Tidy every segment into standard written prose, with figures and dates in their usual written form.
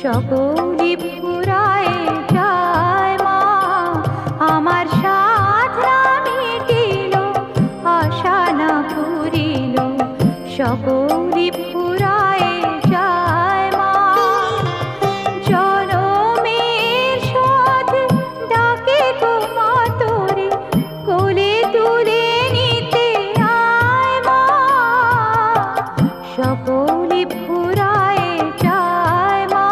সকলি ফুরায়ে যায় মা, আমার সাধনা মিটিল, আশা না পুরিল, সকলি ফুরায়ে যায় মা। জনমের শোধ ডাকে গো মা তোরে, কোলে তুলে নিতে আয় মা, সকলি ফুরায়ে যায় মা,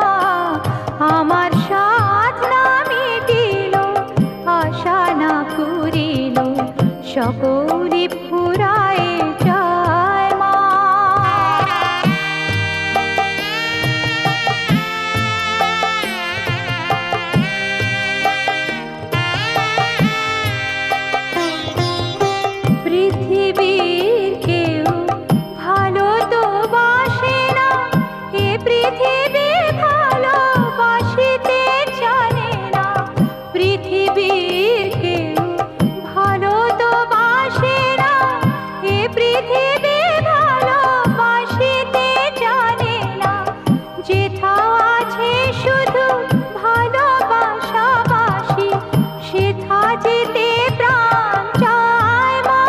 আমার সাধনা মিটিল, আশা না পুরিল, সকলি ফুরায়ে যায় মা। পৃথিবীর কেউ ভালো তো বাসে না, এ পৃথিবী ভালোবাসিতে জানে না, পৃথিবীর কেউ ভালো তো বাসে না, এ পৃথিবী ভালোবাসিতে জানে না, যেথাও আছে শুধু ভালোবাসাবাসি, সেথা যেতে প্রাণ চায় মা,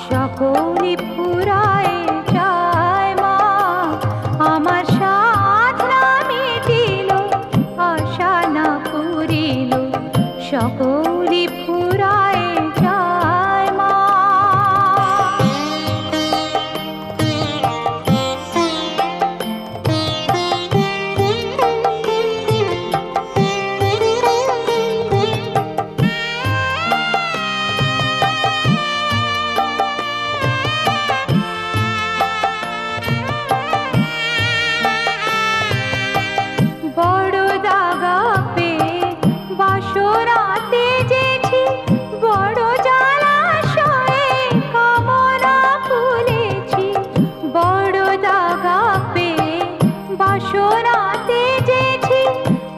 সকলি ফুরায়ে যায় মা, আমার সাধনা মিটিল, আশা না পুরিল, সকলি ফুরায়ে যায় মা। বড় দাগা পেয়ে বাসরাতে যেছি, বড় জলাশয়ে কামনা ফুলেছি, বড় দাগা পেয়ে বাসরাতে যেছি,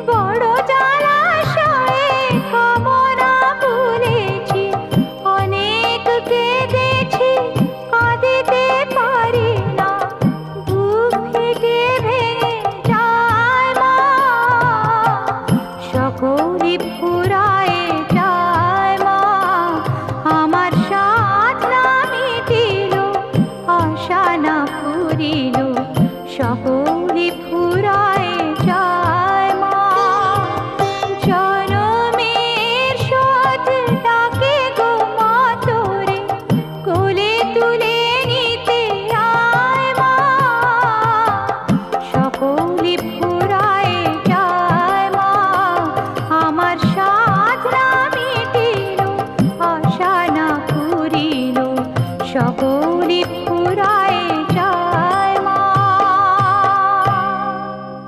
বড় জলাশয়ে কামনা ফুলেছি, অনেক কেঁদেছি কাঁদিতে পারি না, বুক ফেটে ভেঙে যায় মা, সকলি ফুরায়ে যায় মা, আমার সাধনা মিটিল, আশা না পুরিল, সকলি ফুরায়ে যায় মা। জনমের শোধ ডাকে গো মা তোরে, কোলে তুলে নিতে আয় মা, সকলি ফুরায়ে যায় মা, আমার সাধনা মিটিল, আশা না পুরিল, সকলি ফুরায়ে যায়।